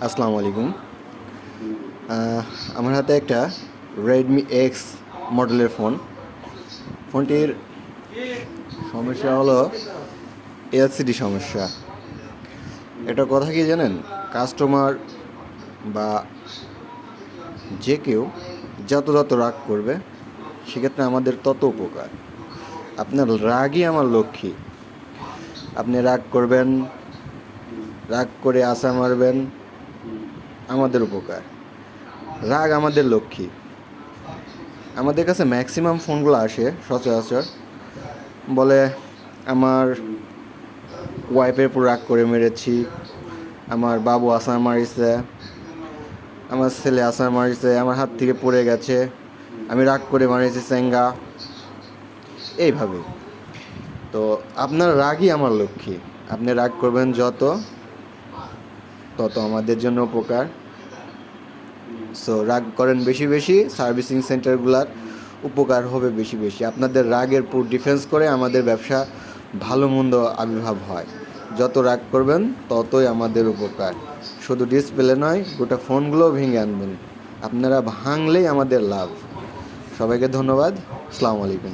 আসসালামু আলাইকুম। আমার হাতে একটা রেডমি এক্স মডেলের ফোনটির সমস্যা হলো এলসিডি সমস্যা। এটা কথা কি জানেন, কাস্টমার বা যে কেউ যত রাগ করবে সেক্ষেত্রে আমাদের তত উপকার। আপনার রাগই আমার লক্ষ্মী। আপনি রাগ করবেন, রাগ করে আশা মারবেন, আমাদের উপকার। রাগ আমাদের লক্ষ্মী। আমাদের কাছে ম্যাক্সিমাম ফোনগুলো আসে সচরাচর বলে আমার ওয়াইফের উপর রাগ করে মেরেছি, আমার বাবু আসার মারিছে, আমার ছেলে আসার মারিছে, আমার হাত থেকে পড়ে গেছে, আমি রাগ করে মারিছি সেঙ্গা, এইভাবে। তো আপনার রাগই আমার লক্ষ্মী। আপনি রাগ করবেন তত আমাদের জন্য উপকার। সো রাগ করেন বেশি বেশি, সার্ভিসিং সেন্টারগুলার উপকার হবে বেশি বেশি। আপনাদের রাগের উপর ডিফেন্স করে আমাদের ব্যবসা ভালো মন্দ আবির্ভাব হয়। যত রাগ করবেন ততই আমাদের উপকার। শুধু ডিসপ্লে নয়, গোটা ফোনগুলোও ভেঙে আনবেন। আপনারা ভাঙলেই আমাদের লাভ। সবাইকে ধন্যবাদ। আসসালামু আলাইকুম।